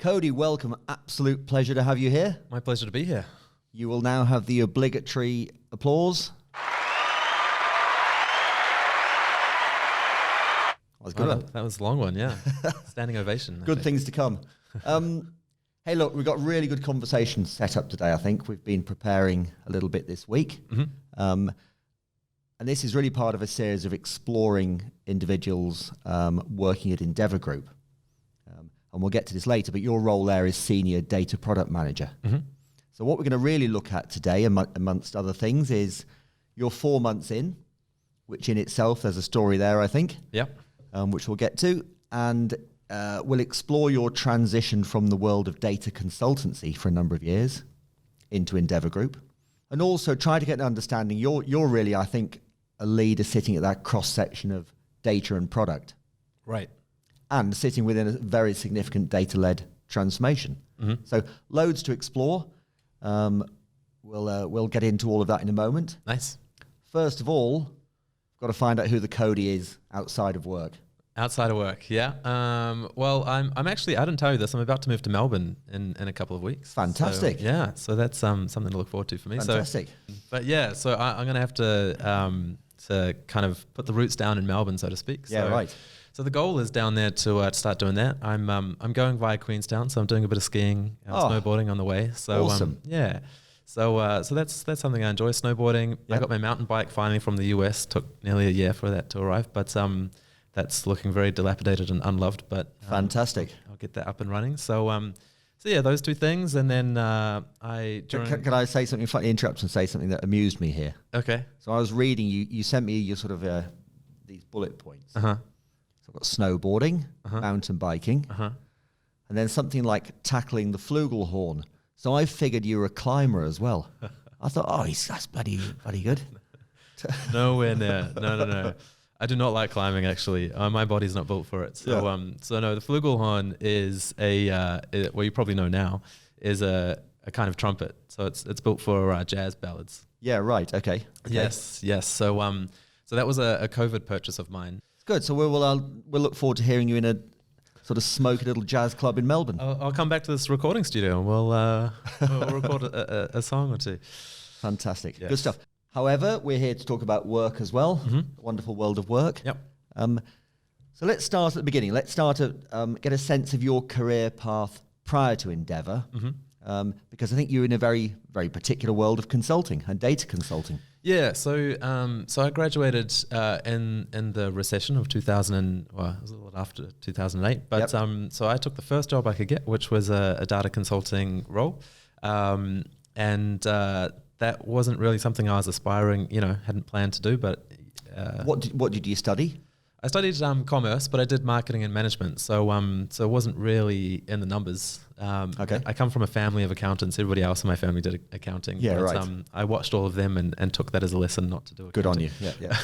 Cody, welcome. Absolute pleasure to have you here. My pleasure to be here. You will now have the obligatory applause. That was good. That was a long one, yeah. Standing ovation. Good things to come. Hey, look, we've got really good conversation set up today, I think. We've been preparing a little bit this week. And this is really part of a series of exploring individuals working at Endeavour Group. And we'll get to this later, but your role there is Senior Data Product Manager. So what we're going to really look at today, amongst other things, is you're 4 months in, which in itself, there's a story there, I think. Yep. Which we'll get to, and we'll explore your transition from the world of data consultancy for a number of years into Endeavour Group, and also try to get an understanding. You're really, I think, a leader sitting at that cross-section of data and product. Right. And sitting within a very significant data-led transformation. So loads to explore. We'll get into all of that in a moment. Nice. First of all, got to find out who the Cody is outside of work. Outside of work, yeah. Well, I'm actually, I didn't tell you this, I'm about to move to Melbourne in a couple of weeks. Fantastic. So, yeah, so that's something to look forward to for me. Fantastic. But yeah, so I'm going to have to kind of put the roots down in Melbourne, so to speak. Yeah, so, right. So the goal is down there to start doing that. I'm going via Queenstown, so I'm doing a bit of skiing, snowboarding on the way. So awesome. Yeah. So that's something I enjoy, snowboarding. Yep. I got my mountain bike finally from the US. Took nearly a year for that to arrive, but that's looking very dilapidated and unloved. But fantastic. I'll get that up and running. So yeah, those two things, and then Can I say something? Slightly interrupt and say something that amused me here. Okay. So I was reading. You sent me your sort of these bullet points. So I've got snowboarding, mountain biking, and then something like tackling the flugelhorn. So I figured you were a climber as well. I thought, that's bloody good. Nowhere near. No. I do not like climbing, actually. My body's not built for it. So, no, the flugelhorn is well, you probably know now, is a kind of trumpet. So it's built for jazz ballads. Yeah, right. Okay. Yes. So that was a COVID purchase of mine. Good. So we'll look forward to hearing you in a sort of smoky little jazz club in Melbourne. I'll come back to this recording studio and we'll record a song or two. Fantastic. Yes. Good stuff. However, we're here to talk about work as well, the wonderful world of work. Yep. So let's start at the beginning. Let's start at get a sense of your career path prior to Endeavour, because I think you're in a very, very particular world of consulting and data consulting. Yeah, so I graduated in the recession of 2000. Well, it was a little after 2008. But so I took the first job I could get, which was a data consulting role, and that wasn't really something I was aspiring, hadn't planned to do. But what did you study? I studied commerce, but I did marketing and management. So it wasn't really in the numbers. Okay. I come from a family of accountants. Everybody else in my family did accounting. Yeah, but, right. I watched all of them and took that as a lesson not to do accounting. Good on you. Yeah.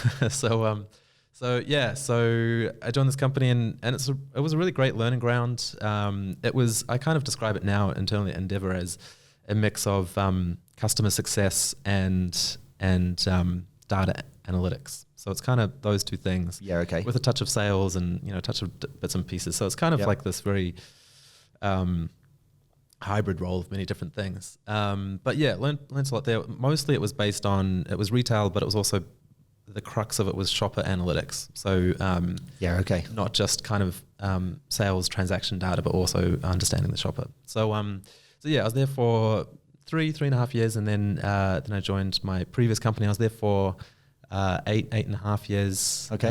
So I joined this company and it was a really great learning ground. I kind of describe it now internally at Endeavour as a mix of customer success and data analytics. So it's kind of those two things. Yeah, okay. With a touch of sales and a touch of bits and pieces. So it's kind of like this very hybrid role of many different things. But yeah, learned a lot there. Mostly it was retail, but it was also the crux of it was shopper analytics. So not just kind of sales transaction data, but also understanding the shopper. So I was there for three and a half years, and then I joined my previous company. I was there for 8.5 years. Okay.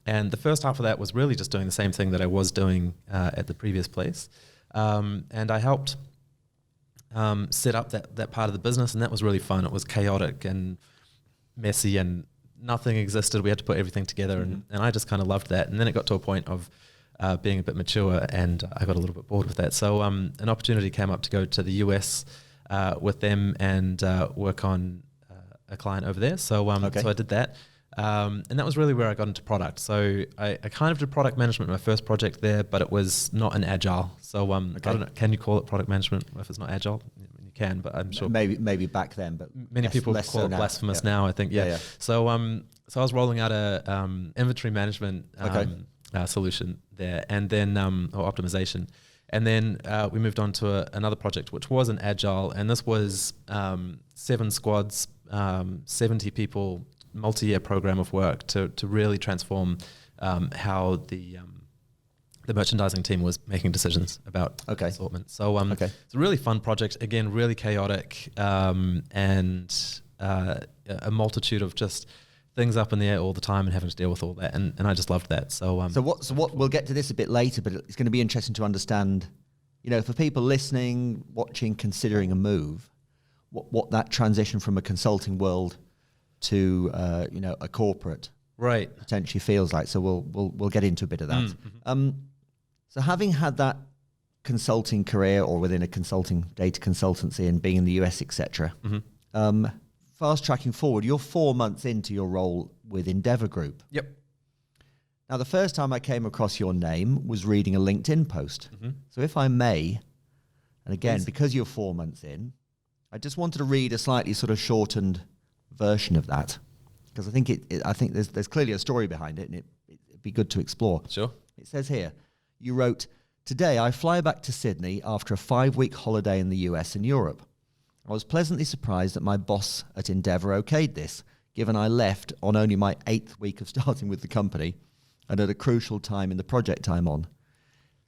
And the first half of that was really just doing the same thing that I was doing at the previous place. And I helped set up that part of the business, and that was really fun. It was chaotic and messy and nothing existed. We had to put everything together, and I just kind of loved that. And then it got to a point of being a bit mature, and I got a little bit bored with that. So an opportunity came up to go to the US with them and work on a client over there. So I did that. And that was really where I got into product. So I kind of did product management, my first project there, but it was not an agile. So I don't know, can you call it product management if it's not agile? I mean, you can, but I'm sure maybe back then, but many people call it blasphemous now, I think. Yeah. So I was rolling out a inventory management solution there, and then or optimization. And then we moved on to another project, which was an agile, and this was 7 squads, 70 people, multi-year program of work to really transform how the merchandising team was making decisions about assortment. So it's a really fun project. Again, really chaotic, and a multitude of just things up in the air all the time and having to deal with all that. And I just loved that. So what we'll get to this a bit later, but it's going to be interesting to understand, for people listening, watching, considering a move, what that transition from a consulting world to a corporate potentially feels like. So we'll get into a bit of that. So having had that consulting career or within a consulting data consultancy and being in the US, etc., fast tracking forward, you're 4 months into your role with Endeavour Group. Yep. Now, the first time I came across your name was reading a LinkedIn post. So if I may, and again, because you're 4 months in, I just wanted to read a slightly sort of shortened version of that, because I think there's clearly a story behind it, and it'd be good to explore. Sure. It says here, you wrote, "Today I fly back to Sydney after a 5-week holiday in the US and Europe. I was pleasantly surprised that my boss at Endeavour okayed this, given I left on only my 8th week of starting with the company and at a crucial time in the project I'm on.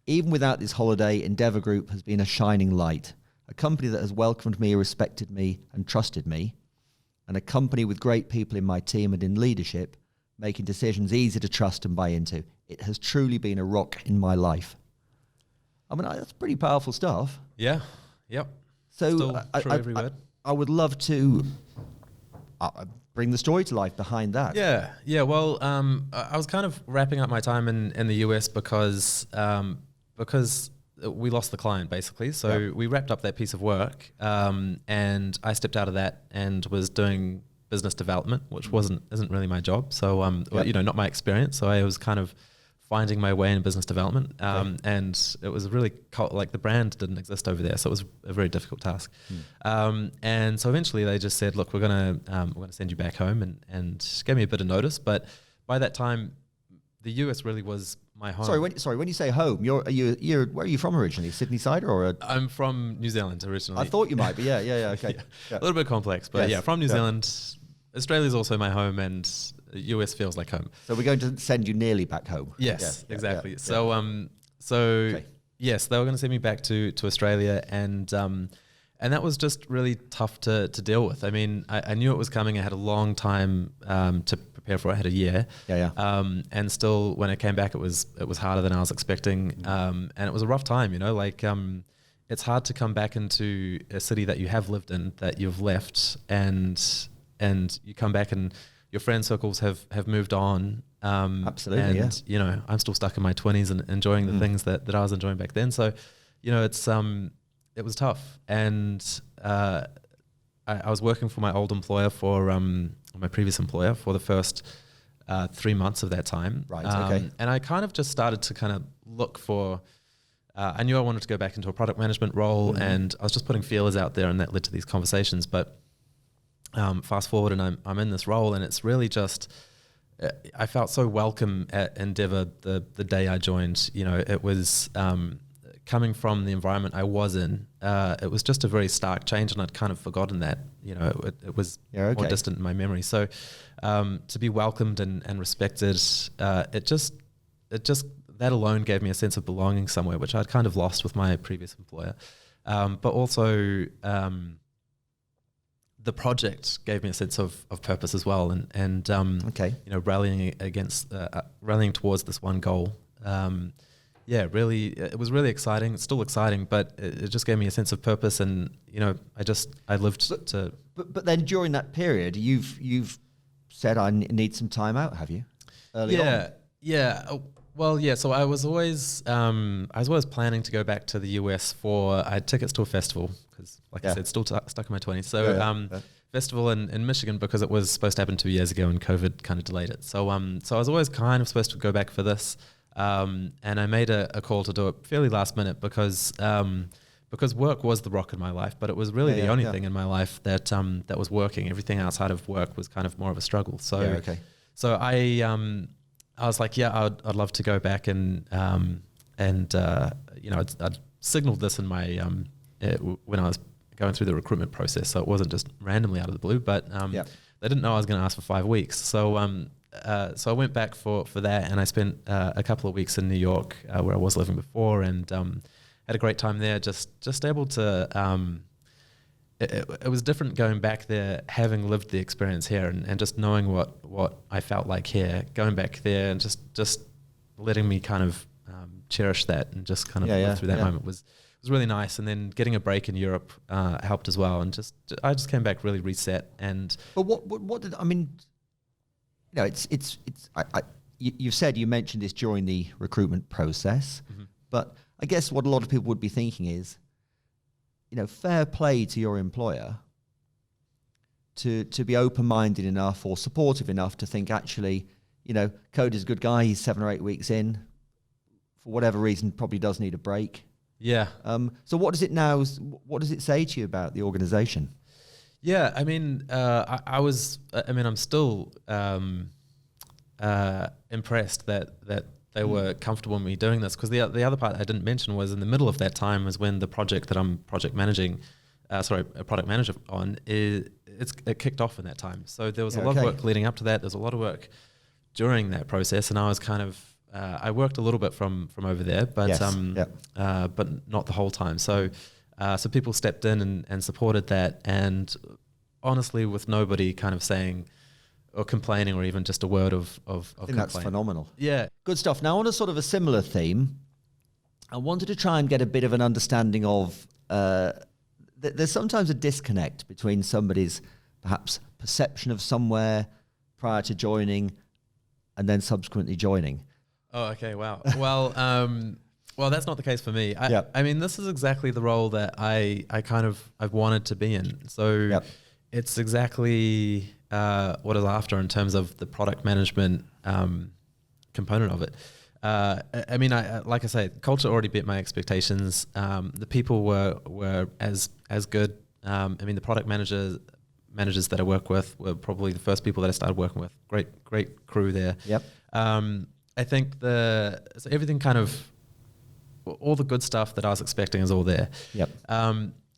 Even without this holiday, Endeavour Group has been a shining light, a company that has welcomed me, respected me and trusted me, and a company with great people in my team and in leadership, making decisions easy to trust and buy into. It has truly been a rock in my life." I mean, that's pretty powerful stuff. Yeah. Yep. So every word. I would love to bring the story to life behind that. Yeah. Well, I was kind of wrapping up my time in the US because we lost the client basically. So we wrapped up that piece of work, and I stepped out of that and was doing business development, which isn't really my job. So not my experience. So I was kind of finding my way in business development, and it was really the brand didn't exist over there, so it was a very difficult task. And so eventually they just said, "Look, we're gonna send you back home," and gave me a bit of notice. But by that time, the US really was my home. Sorry, when you say home, where are you from originally? Sydney side or? I'm from New Zealand originally. I thought you might be. Yeah. Okay. A little bit complex, but from New Zealand. Australia's also my home, and US feels like home. So we're going to send you nearly back home. Yes, exactly. So yes, they were going to send me back to Australia, and that was just really tough to deal with. I mean, I knew it was coming. I had a long time to prepare for it. I had a year. And still, when I came back, it was harder than I was expecting, and it was a rough time. It's hard to come back into a city that you have lived in, that you've left, and you come back and your friend circles have moved on. Absolutely, and, I'm still stuck in my 20s and enjoying the things that I was enjoying back then. So, it was tough. And I was working for my old employer my previous employer for the first 3 months of that time. Right, okay. And I kind of just started to kind of look for, I knew I wanted to go back into a product management role, and I was just putting feelers out there, and that led to these conversations. But fast forward, and I'm in this role, and it's really just, I felt so welcome at Endeavour the day I joined. It was coming from the environment I was in. It was just a very stark change, and I'd kind of forgotten that. It was more distant in my memory. So to be welcomed and respected, it just that alone gave me a sense of belonging somewhere, which I'd kind of lost with my previous employer. But also, the project gave me a sense of purpose as well, and rallying towards this one goal. Really, it was really exciting. It's still exciting, but it just gave me a sense of purpose, and I lived to. But then during that period, you've said, "I need some time out." Have you? Early on? Yeah. Well, yeah. So I was always planning to go back to the US I had tickets to a festival because, like I said, still stuck in my 20s. So festival in Michigan, because it was supposed to happen 2 years ago and COVID kind of delayed it. So I was always kind of supposed to go back for this, and I made a call to do it fairly last minute because work was the rock in my life, but it was really the only thing in my life that was working. Everything outside of work was kind of more of a struggle. So so I was like, I'd love to go back and I'd signaled this in my when I was going through the recruitment process, so it wasn't just randomly out of the blue. But they didn't know I was going to ask for 5 weeks, so so I went back for that, and I spent a couple of weeks in New York where I was living before, and had a great time there. Just able to. It was different going back there, having lived the experience here, and just knowing what I felt like here. Going back there and just letting me kind of cherish that and just kind of live through that moment was really nice. And then getting a break in Europe helped as well. And I just came back really reset. And but what did I mean? You know, you mentioned this during the recruitment process, but I guess what a lot of people would be thinking is, you know, fair play to your employer to be open-minded enough or supportive enough to think, actually, you know, Cody's a good guy. He's 7 or 8 weeks in. For whatever reason, probably does need a break. Yeah. So what does it say to you about the organization? Yeah, I mean, I'm still impressed that they were comfortable with me doing this, because the other part I didn't mention was in the middle of that time was when the project that I'm product manager on, it kicked off in that time. So there was a lot of work leading up to that. There's a lot of work during that process, and I was kind of I worked a little bit from over there, but but not the whole time. So people stepped in and supported that, and honestly, with nobody kind of saying or complaining or even just a word of I think that's phenomenal. Yeah. Good stuff. Now, on a sort of a similar theme, I wanted to try and get a bit of an understanding of there's sometimes a disconnect between somebody's perhaps perception of somewhere prior to joining and then subsequently joining. Oh, okay. Wow. Well, that's not the case for me. I mean, this is exactly the role that I've wanted to be in. So it's exactly what I was after in terms of the product management component of it. I mean, like I say, culture already beat my expectations. The people were as good. I mean, the product managers that I work with were probably the first people that I started working with. Great crew there. Yep. I think so everything kind of, all the good stuff that I was expecting is all there. Yep.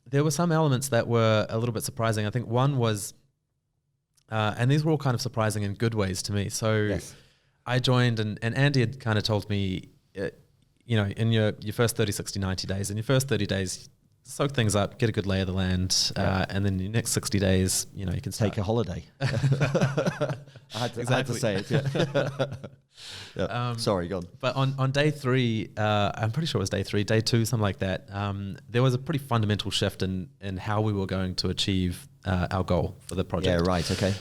There were some elements that were a little bit surprising. I think one was, and these were all kind of surprising in good ways to me. So I joined, and Andy had kind of told me, you know, in your first 30, 60, 90 days, in your first 30 days, soak things up, get a good lay of the land, and then your next 60 days, you know, you can take a holiday. I had to say it. Sorry, go on. But on day 3, I'm pretty sure it was day 3, day 2, something like that. There was a pretty fundamental shift in how we were going to achieve our goal for the project. Yeah, right. Okay.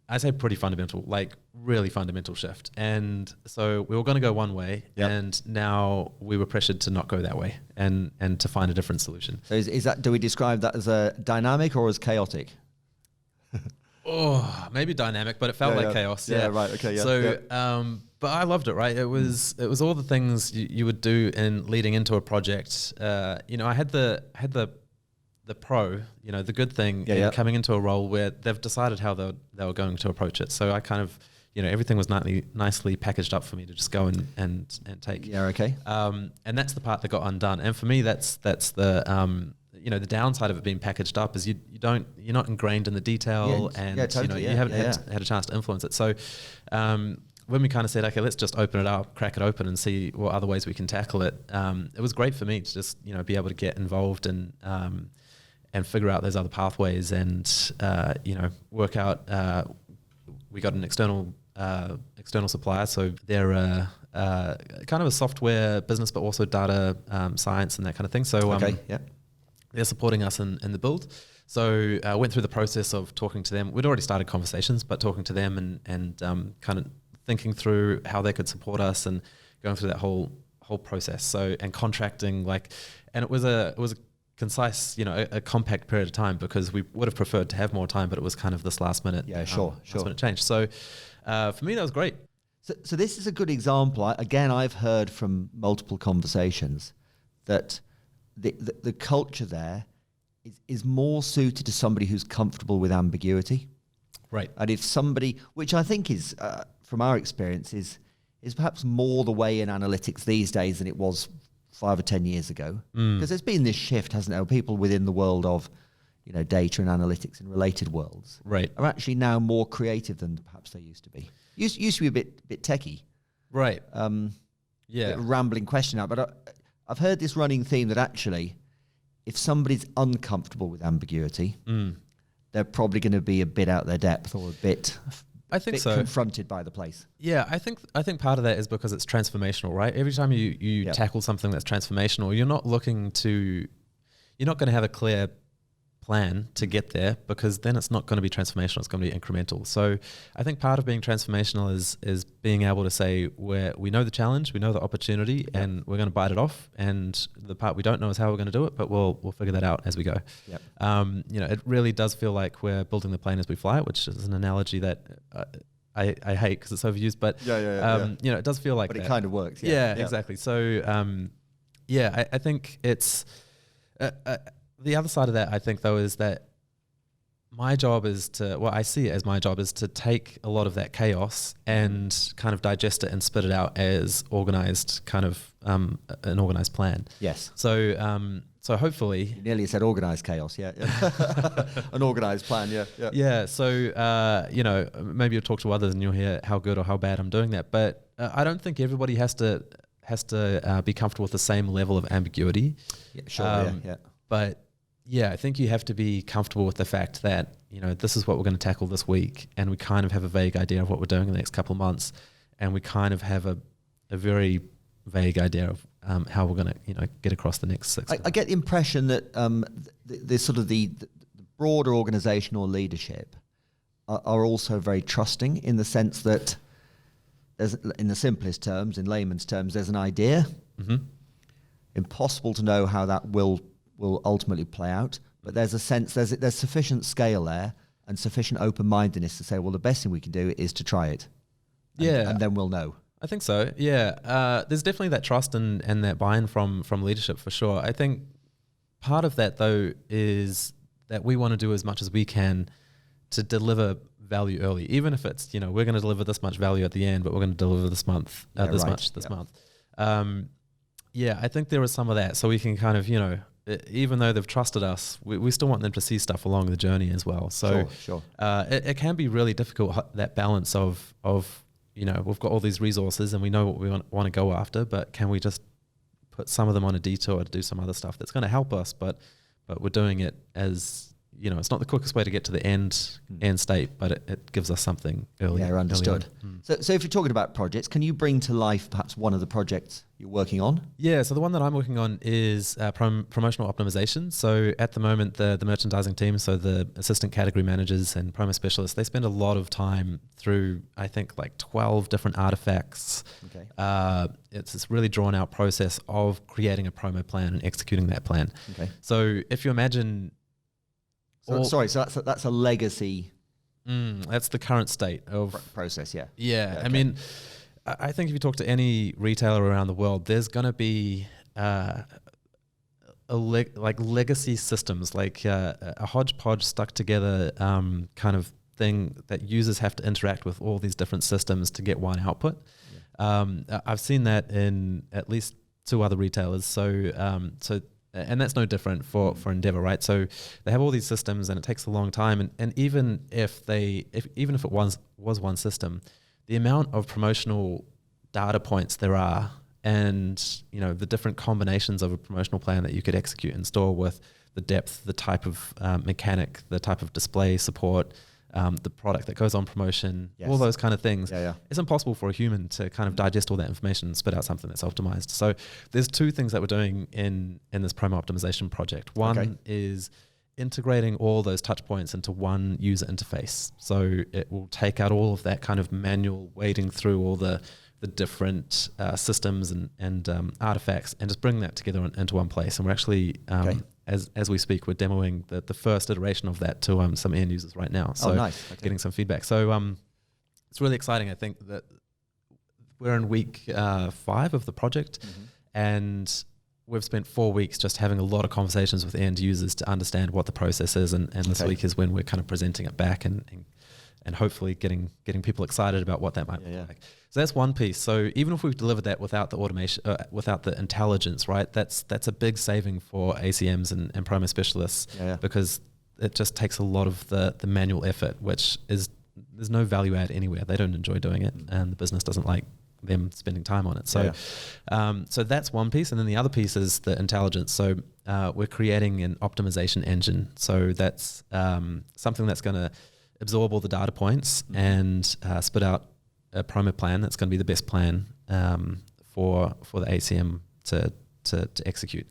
I say pretty fundamental, like really fundamental shift. And so we were going to go one way, and now we were pressured to not go that way and to find a different solution. So is that, do we describe that as a dynamic or as chaotic? Oh, maybe dynamic, but it felt like chaos. Yeah, right. Okay. Yeah. So, but I loved it. Right, it was all the things you would do in leading into a project. You know, I had the pro, you know, the good thing in coming into a role where they've decided how they were going to approach it. So I kind of, you know, everything was nicely packaged up for me to just go and take. Yeah. Okay. And that's the part that got undone. And for me, that's the you know, the downside of it being packaged up is you're not ingrained in the detail, totally, you know, you haven't had a chance to influence it. So when we kind of said, okay, let's just open it up, crack it open and see what other ways we can tackle it. It was great for me to just, you know, be able to get involved and figure out those other pathways and, you know, work out, we got an external supplier. So they're kind of a software business, but also data science and that kind of thing. So they're supporting us in the build. So I went through the process of talking to them. We'd already started conversations, but talking to them and kind of thinking through how they could support us and going through that whole process. So, and contracting, and it was a concise, you know, a compact period of time, because we would have preferred to have more time, but it was kind of this last minute. Yeah, sure. Last minute change. So for me, that was great. So this is a good example. Again, I've heard from multiple conversations that the culture there is more suited to somebody who's comfortable with ambiguity. Right. And if somebody, which I think is, from our experience, is perhaps more the way in analytics these days than it was 5 or 10 years ago? Because there's been this shift, hasn't there? People within the world of, data and analytics and related worlds are actually now more creative than perhaps they used to be. Used to be a bit techie. Right. Bit rambling question now, but I've heard this running theme that actually, if somebody's uncomfortable with ambiguity, they're probably going to be a bit out their depth or a bit confronted by the place. Yeah, I think part of that is because it's transformational, right? Every time you tackle something that's transformational, you're not going to have a clear plan to get there, because then it's not going to be transformational, it's going to be incremental. So I think part of being transformational is being able to say we know the challenge, we know the opportunity, and we're going to bite it off, and the part we don't know is how we're going to do it, but we'll figure that out as we go. It really does feel like we're building the plane as we fly it, which is an analogy that I hate because it's overused, but it does feel like but that. It kind of works. Exactly. So I think it's the other side of that, I think, though, is that my job is I see it as my job is to take a lot of that chaos and kind of digest it and spit it out as organized, kind of an organized plan. Yes. So hopefully... You nearly said organized chaos, an organized plan, Yeah, so, maybe you'll talk to others and you'll hear how good or how bad I'm doing that. But I don't think everybody has to be comfortable with the same level of ambiguity. Yeah, sure, But... yeah, I think you have to be comfortable with the fact that, this is what we're going to tackle this week, and we kind of have a vague idea of what we're doing in the next couple of months, and we kind of have a very vague idea of how we're going to, get across the next 6 months. I get the impression that the sort of the broader organisation or leadership are also very trusting, in the sense that there's, in the simplest terms, in layman's terms, there's an idea. Impossible to know how that will ultimately play out, but there's a sense there's sufficient scale there and sufficient open-mindedness to say, well, the best thing we can do is to try it, and then we'll know. I think so. There's definitely that trust and that buy-in from leadership, for sure. I think part of that, though, is that we want to do as much as we can to deliver value early, even if it's, we're going to deliver this much value at the end, but we're going to deliver this month this month. I think there is some of that, so we can kind of, even though they've trusted us, we still want them to see stuff along the journey as well. So sure. It can be really difficult, that balance of we've got all these resources and we know what we want to go after, but can we just put some of them on a detour to do some other stuff that's going to help us, but we're doing it as, it's not the quickest way to get to the end state, but it gives us something early. Yeah, understood. So if you're talking about projects, can you bring to life perhaps one of the projects you're working on? Yeah, so the one that I'm working on is promotional optimization. So at the moment, the merchandising team, so the assistant category managers and promo specialists, they spend a lot of time through, I think, like 12 different artifacts. Okay. It's this really drawn out process of creating a promo plan and executing that plan. Okay. So if you imagine... So that's a legacy. That's the current state of process. Yeah. Yeah. Okay. I mean, I think if you talk to any retailer around the world, there's going to be legacy systems, like a hodgepodge stuck together kind of thing that users have to interact with all these different systems to get one output. Yeah. I've seen that in at least 2 other retailers. And that's no different for Endeavour, right? So they have all these systems, and it takes a long time. And even if it was one system, the amount of promotional data points there are, and the different combinations of a promotional plan that you could execute in store, with the depth, the type of mechanic, the type of display support, the product that goes on promotion, all those kind of things. It's impossible for a human to kind of digest all that information and spit out something that's optimized. So there's 2 things that we're doing in this promo optimization project. One is integrating all those touch points into one user interface. So it will take out all of that kind of manual wading through all the different systems and artifacts, and just bring that together into one place. And we're actually as we speak, we're demoing the first iteration of that to some end users right now. So nice. Okay. Getting some feedback. So it's really exciting. I think that we're in week 5 of the project, and we've spent 4 weeks just having a lot of conversations with end users to understand what the process is. And this week is when we're kind of presenting it back and and hopefully getting people excited about what that might look like. So that's one piece. So even if we've delivered that without the automation, without the intelligence, right? That's a big saving for ACMs and promo specialists because it just takes a lot of the manual effort, which is there's no value add anywhere. They don't enjoy doing it, and the business doesn't like them spending time on it. So, so that's one piece, and then the other piece is the intelligence. So we're creating an optimization engine. So that's something that's going to absorb all the data points and spit out a promo plan that's going to be the best plan for the ACM to execute.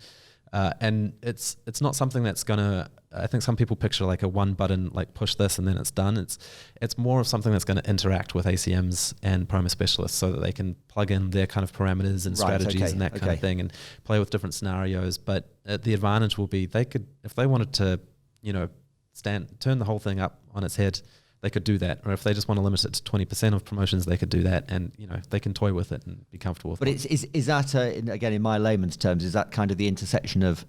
And it's not something that's going to, I think some people picture like a one button, like push this and then it's done. It's more of something that's going to interact with ACMs and promo specialists so that they can plug in their kind of parameters and strategies and that kind of thing and play with different scenarios. But the advantage will be they could, if they wanted to, turn the whole thing up on its head, they could do that. Or if they just want to limit it to 20% of promotions, they could do that, and they can toy with it and be comfortable with it. But is that again, in my layman's terms, is that kind of the intersection of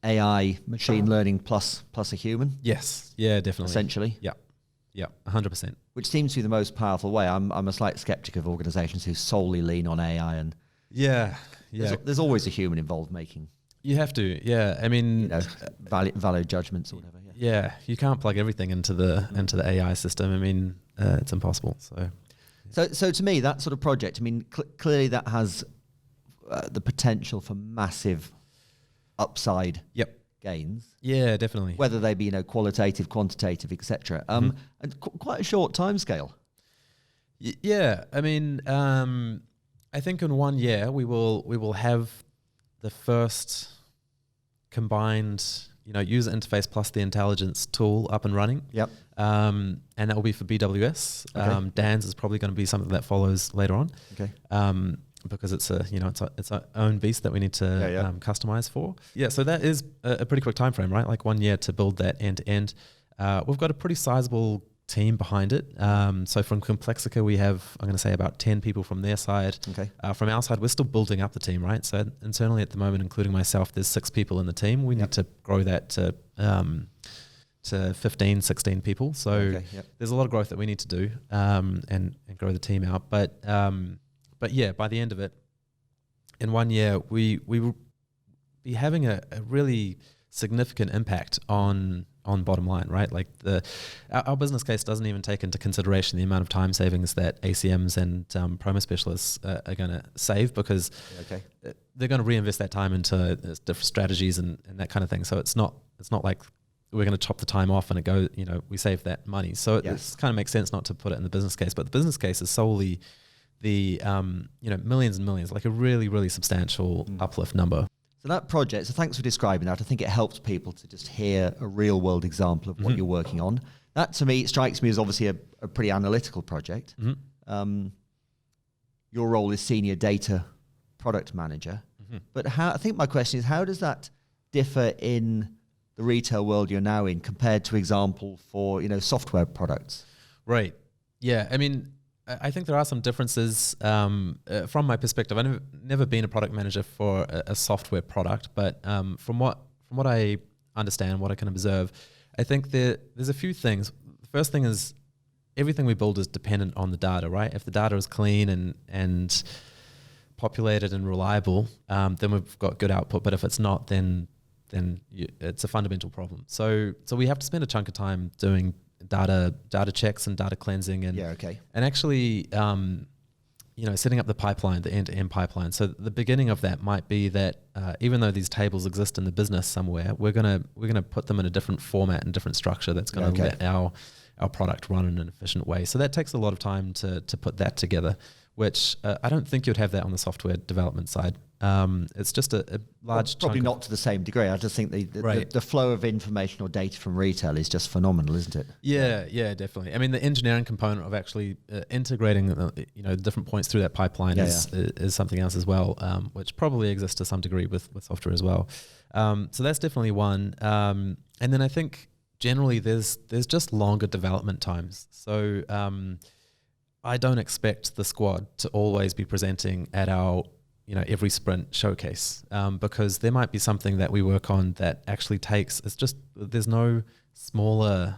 AI, machine learning plus a human? Yes, yeah, definitely. Essentially, yeah, 100%. Which seems to be the most powerful way. I'm a slight skeptic of organisations who solely lean on AI, and there's always a human involved making. You have to, yeah. I mean, valid judgments or whatever. Yeah, you can't plug everything into the AI system. I mean, it's impossible. So to me, that sort of project, I mean, clearly that has the potential for massive upside gains. Yeah, definitely. Whether they be qualitative, quantitative, etc. And quite a short time scale. Yeah, I mean, I think in 1 year we will have the first combined user interface plus the intelligence tool up and running. Yep. And that will be for BWS. Okay. Dan's is probably going to be something that follows later on. Okay. Because it's it's our own beast that we need to customize for. Yeah. So that is a pretty quick time frame, right? Like 1 year to build that end to end. We've got a pretty sizable team behind it. So from Complexica, we have, I'm going to say, about 10 people from their side. Okay. From our side, we're still building up the team, right? So internally at the moment, including myself, there's 6 people in the team. We need to grow that to 15, 16 people. So there's a lot of growth that we need to do and grow the team out. But yeah, by the end of it, in 1 year, we will be having a really significant impact on bottom line, right? Like our business case doesn't even take into consideration the amount of time savings that ACMs and promo specialists are going to save, because they're going to reinvest that time into different strategies and that kind of thing. So it's not like we're going to chop the time off and it goes, we save that money. So it kind of makes sense not to put it in the business case, but the business case is solely the millions and millions, like a really, really substantial uplift number. So that project, so thanks for describing that. I think it helps people to just hear a real world example of what you're working on. That to me, it strikes me as obviously a pretty analytical project. Your role is senior data product manager. But I think my question is, how does that differ in the retail world you're now in compared to example for, software products? Right. Yeah. I mean, I think there are some differences from my perspective. I've never been a product manager for a software product, but from what I understand, what I can observe, I think there's a few things. The first thing is everything we build is dependent on the data, right? If the data is clean and populated and reliable, then we've got good output. But if it's not, then it's a fundamental problem. So we have to spend a chunk of time doing data checks and data cleansing and actually setting up the pipeline, the end-to-end pipeline. So the beginning of that might be that even though these tables exist in the business somewhere, we're gonna put them in a different format and different structure that's going to let our product run in an efficient way. So that takes a lot of time to put that together, which I don't think you'd have that on the software development side. It's just a large probably not to the same degree. I just think the flow of information or data from retail is just phenomenal, isn't it? Yeah, definitely. I mean, the engineering component of actually integrating different points through that pipeline is something else as well, which probably exists to some degree with software as well. So that's definitely one. And then I think generally there's just longer development times. So I don't expect the squad to always be presenting at our every sprint showcase, because there might be something that we work on that actually there's no smaller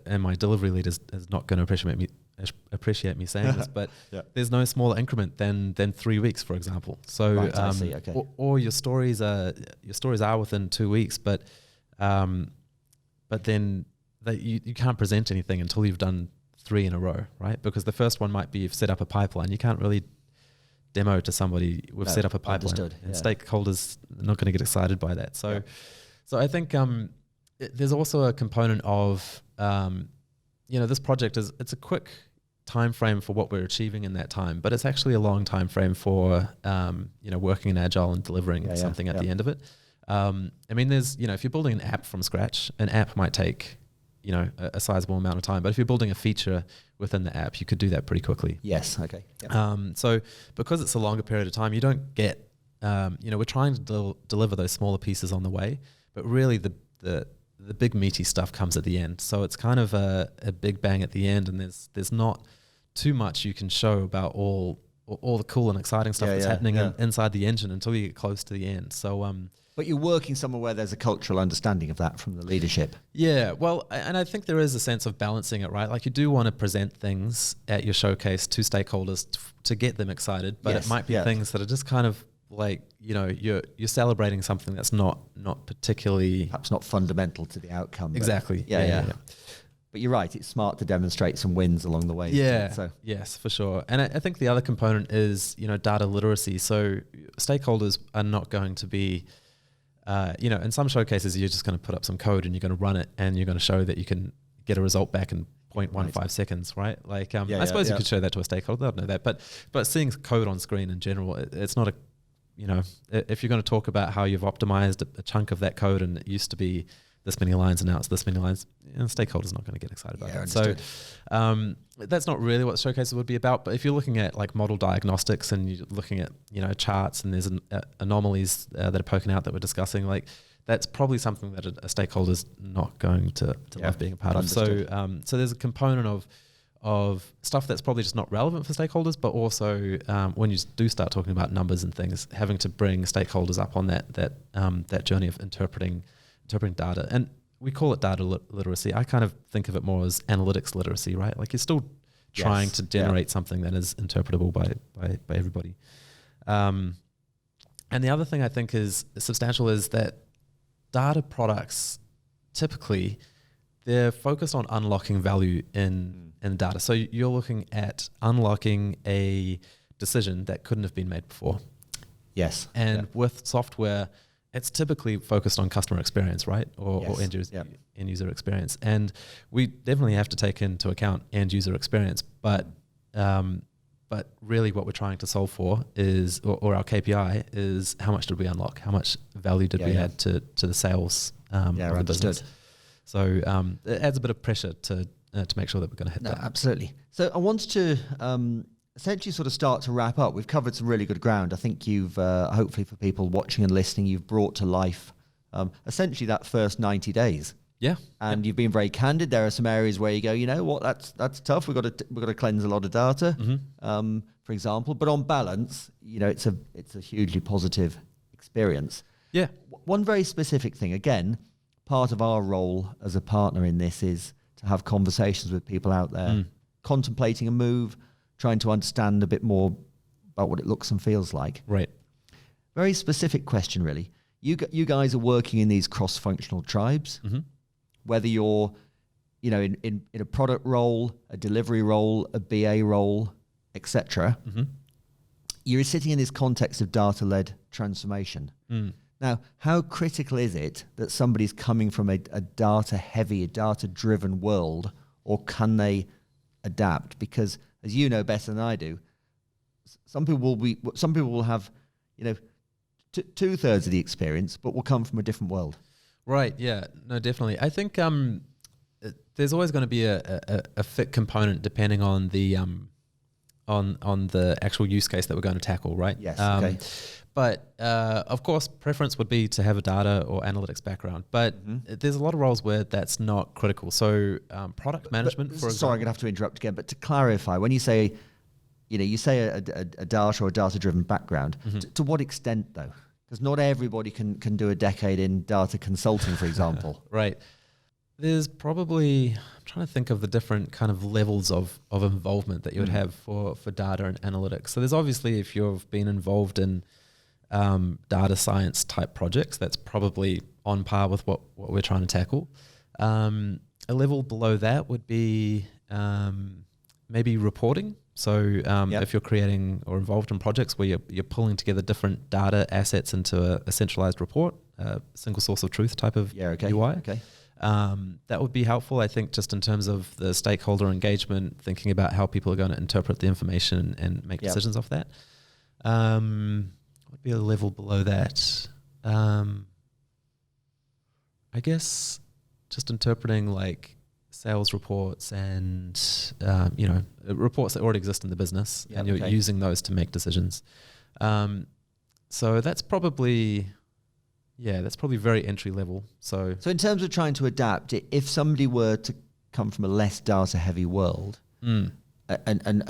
and my delivery lead is not going to appreciate me saying this, but there's no smaller increment than 3 weeks, for example. So, right, I see, okay. or your stories are within 2 weeks, but then you can't present anything until you've done 3 in a row, right? Because the first one might be you've set up a pipeline. You can't really demo to somebody we've set up a pipeline, and stakeholders are not going to get excited by that. So I think there's also a component of this project it's a quick time frame for what we're achieving in that time, but it's actually a long time frame for working in Agile and delivering something at the end of it. I mean, there's if you're building an app from scratch, an app might take a sizable amount of time, but if you're building a feature within the app, you could do that pretty quickly. Yes. Okay. Yep. So because it's a longer period of time, you don't get we're trying to deliver those smaller pieces on the way, but really the big meaty stuff comes at the end. So it's kind of a big bang at the end, and there's not too much you can show about all the cool and exciting stuff that's happening inside the engine until you get close to the end. So but you're working somewhere where there's a cultural understanding of that from the leadership. Yeah, well, and I think there is a sense of balancing it, right? Like you do want to present things at your showcase to stakeholders to get them excited, but it might be things that are just kind of like, you're celebrating something that's not particularly... Perhaps not fundamental to the outcome. Exactly. Yeah. But you're right, it's smart to demonstrate some wins along the way. Yeah, so. Yes, for sure. And I think the other component is, data literacy. So stakeholders are not going to be... in some showcases, you're just going to put up some code and you're going to run it and you're going to show that you can get a result back in 0.15 seconds, right? Like, I suppose you could show that to a stakeholder. They'll know that. But seeing code on screen in general, it's not a, if you're going to talk about how you've optimized a chunk of that code and it used to be this many lines and now it's this many lines, stakeholders not going to get excited about that. Understood. So that's not really what showcases would be about. But if you're looking at like model diagnostics and you're looking at charts and there's anomalies that are poking out that we're discussing, like that's probably something that a stakeholder's not going to love being a part of. So there's a component of stuff that's probably just not relevant for stakeholders, but also when you do start talking about numbers and things, having to bring stakeholders up on that journey of interpreting data. And we call it data literacy. I kind of think of it more as analytics literacy, right? Like you're still trying to generate something that is interpretable by everybody. And the other thing I think is substantial is that data products, typically, they're focused on unlocking value in data. So you're looking at unlocking a decision that couldn't have been made before. Yes. And with software, it's typically focused on customer experience, right? Or end user experience. And we definitely have to take into account end user experience. But really what we're trying to solve for is, or our KPI is, how much did we unlock? How much value did we add to the sales of the business? So it adds a bit of pressure to make sure that we're going to hit that. Absolutely. So I want to essentially sort of start to wrap up. We've covered some really good ground. I think you've, hopefully for people watching and listening, you've brought to life essentially that first 90 days. Yeah. And you've been very candid. There are some areas where you go, you know what, that's tough. We've got to cleanse a lot of data, for example. But on balance, it's a hugely positive experience. Yeah. One very specific thing, again, part of our role as a partner in this is to have conversations with people out there contemplating a move, trying to understand a bit more about what it looks and feels like. Right. Very specific question, really. You guys are working in these cross-functional tribes, whether you're, in a product role, a delivery role, a BA role, etc. You're sitting in this context of data-led transformation. Now, how critical is it that somebody's coming from a data-heavy, a data-driven world, or can they adapt? Because, as you know better than I do, some people will have, 2/3 of the experience, but will come from a different world. Right. Yeah. No, definitely. I think there's always going to be a fit component depending on the on the actual use case that we're going to tackle. Right. Yes. Okay. But of course, preference would be to have a data or analytics background. But there's a lot of roles where that's not critical. So product management, for example. Sorry, I'm going to have to interrupt again. But to clarify, when you say, you say a data or a data-driven background, to what extent though? Because not everybody can do a decade in data consulting, for example. Right. there's probably, I'm trying to think of the different kind of levels of involvement that you would have for data and analytics. So there's obviously, if you've been involved in data science type projects, that's probably on par with what we're trying to tackle. A level below that would be maybe reporting. So if you're creating or involved in projects where you're pulling together different data assets into a centralized report, a single source of truth type of UI. Okay. That would be helpful, I think, just in terms of the stakeholder engagement, thinking about how people are going to interpret the information and make decisions off that. Would be a level below that. I guess just interpreting like sales reports and reports that already exist in the business, and you're using those to make decisions. So that's probably very entry level. So in terms of trying to adapt, if somebody were to come from a less data heavy world and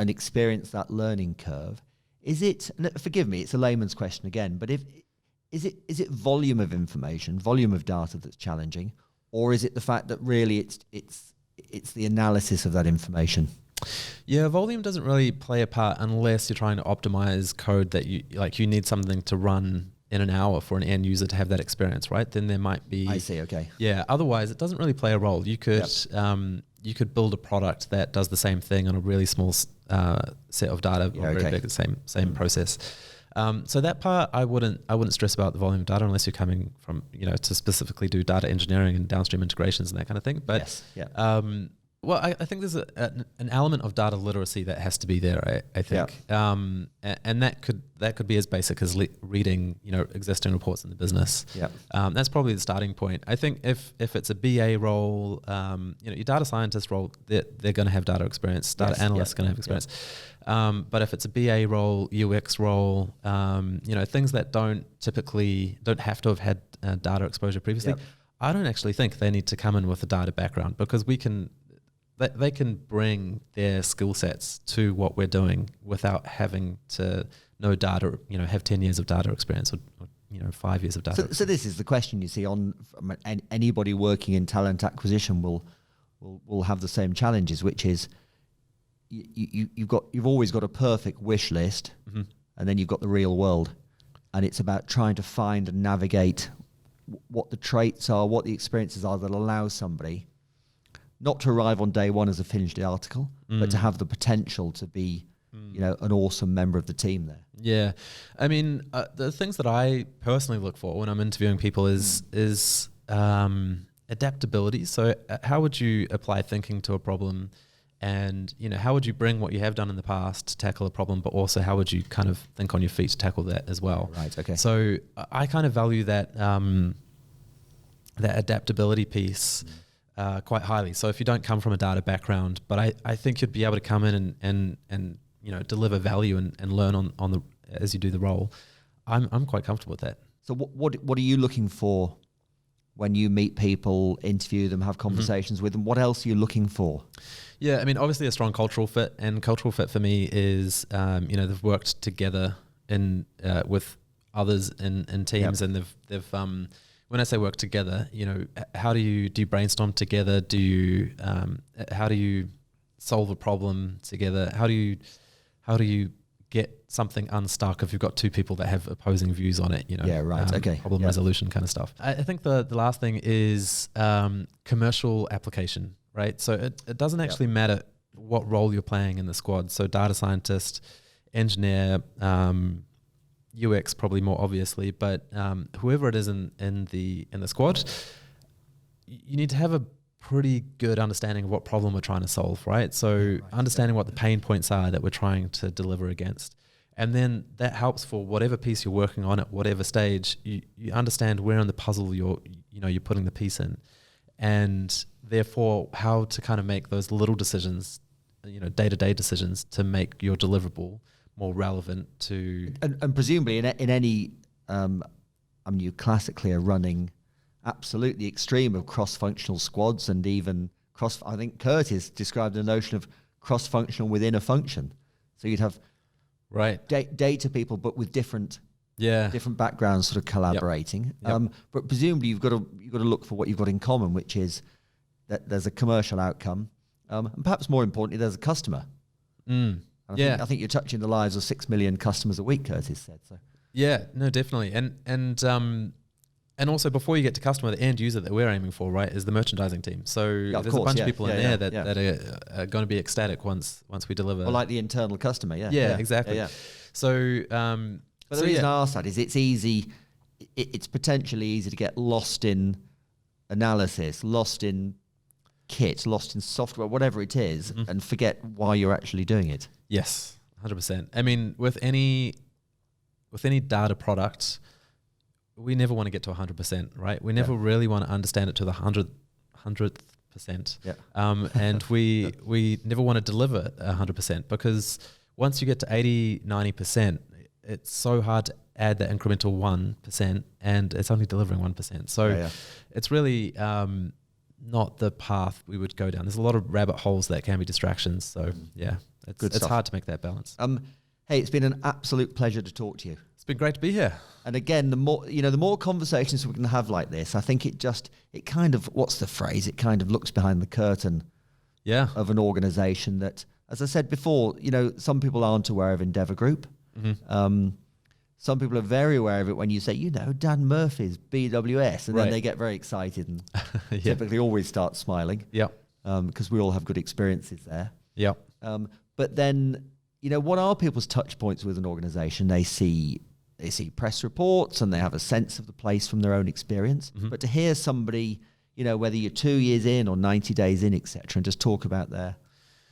experience that learning curve, is it? Forgive me, it's a layman's question again, but is it volume of information, volume of data that's challenging, or is it the fact that really it's the analysis of that information? Yeah, volume doesn't really play a part unless you're trying to optimize code that you need something to run in an hour for an end user to have that experience, right? Then there might be. I see. Okay. Yeah. Otherwise, it doesn't really play a role. You could you could build a product that does the same thing on a really small set of data, or very big, same process. So that part, I wouldn't stress about the volume of data unless you're coming from, to specifically do data engineering and downstream integrations and that kind of thing. But well, I think there's an element of data literacy that has to be there. I think, and that could be as basic as reading, existing reports in the business. That's probably the starting point. I think if it's a BA role, your data scientist role, they're going to have data experience. Data analysts going to have experience. But if it's a BA role, UX role, things that don't have to have had data exposure previously, I don't actually think they need to come in with a data background, because they can bring their skill sets to what we're doing without having to know data, have 10 years of data experience or 5 years of data. So this is the question you see anybody working in talent acquisition will have the same challenges, which is you've always got a perfect wish list, and then you've got the real world, and it's about trying to find and navigate what the traits are, what the experiences are that allow somebody not to arrive on day one as a finished article, but to have the potential to be, an awesome member of the team there. Yeah. I mean, the things that I personally look for when I'm interviewing people is adaptability. So how would you apply thinking to a problem, and, how would you bring what you have done in the past to tackle a problem, but also how would you kind of think on your feet to tackle that as well? Right. Okay. So I kind of value that, that adaptability piece quite highly. So if you don't come from a data background, but I think you'd be able to come in and deliver value and learn on the as you do the role. I'm quite comfortable with that. So what are you looking for when you meet people, interview them, have conversations with them? What else are you looking for? Yeah, I mean, obviously a strong cultural fit, and cultural fit for me is they've worked together with others in teams, and they've when I say work together, how do you brainstorm together? How do you solve a problem together? How do you get something unstuck if you've got two people that have opposing views on it? Problem resolution kind of stuff. I think the last thing is commercial application, right? So it doesn't actually matter what role you're playing in the squad. So data scientist, engineer, UX probably more obviously, but whoever it is in the squad, you need to have a pretty good understanding of what problem we're trying to solve, right? So understanding what the pain points are that we're trying to deliver against. And then that helps for whatever piece you're working on at whatever stage, you understand where in the puzzle you're putting the piece in, and therefore how to kind of make those little decisions, day-to-day decisions to make your deliverable more relevant to... And presumably in any, you classically are running absolutely extreme of cross-functional squads, and even I think Curtis described the notion of cross-functional within a function. So you'd have data people, but with different backgrounds sort of collaborating. But presumably you've got to look for what you've got in common, which is that there's a commercial outcome, and perhaps more importantly, there's a customer. And I think you're touching the lives of 6 million customers a week, Curtis said. So yeah, no, definitely, and also before you get to customer, the end user that we're aiming for, right, is the merchandising team. So there's a bunch of people in there that are going to be ecstatic once we deliver. Or like the internal customer, exactly. Yeah. So, but the reason I asked that is it's easy. It's potentially easy to get lost in analysis, lost in kit, lost in software, whatever it is, and forget why you're actually doing it. Yes, 100%. I mean, with any data product, we never want to get to 100%, right? We never really want to understand it to the 100%. Yeah. And we never want to deliver 100%, because once you get to 80, 90%, it's so hard to add that incremental 1%, and it's only delivering 1%. So it's really not the path we would go down. There's a lot of rabbit holes that can be distractions. So it's hard to make that balance. Hey, it's been an absolute pleasure to talk to you. It's been great to be here. And again, the more conversations we can have like this, I think it kind of, what's the phrase? It kind of looks behind the curtain of an organization that, as I said before, some people aren't aware of Endeavour Group. Some people are very aware of it when you say, Dan Murphy's BWS, and then they get very excited and typically always start smiling. Yeah. Because we all have good experiences there. Yeah. But then, what are people's touch points with an organization? They see press reports and they have a sense of the place from their own experience. But to hear somebody, whether you're 2 years in or 90 days in, etc., and just talk about their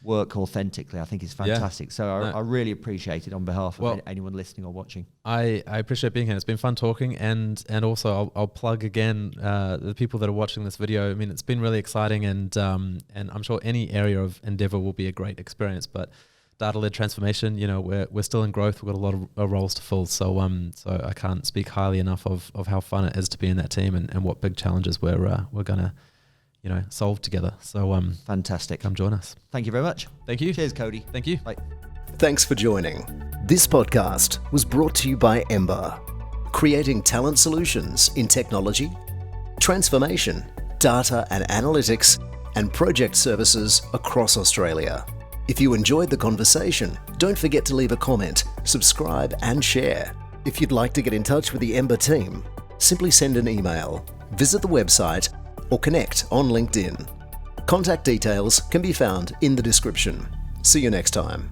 work authentically, I think is fantastic. So I really appreciate it on behalf of anyone listening or watching. I appreciate being here. It's been fun talking, and also I'll plug again the people that are watching this video. I mean, it's been really exciting, and I'm sure any area of Endeavour will be a great experience. But data-led transformation, we're still in growth. We've got a lot of roles to fill. So I can't speak highly enough of how fun it is to be in that team, and what big challenges we're gonna solve together. So fantastic. Come join us. Thank you very much. Thank you. Cheers, Cody. Thank you. Bye. Thanks for joining. This podcast was brought to you by Ember, creating talent solutions in technology, transformation, data and analytics, and project services across Australia. If you enjoyed the conversation, don't forget to leave a comment, subscribe and share. If you'd like to get in touch with the Ember team, simply send an email, visit the website, or connect on LinkedIn. Contact details can be found in the description. See you next time.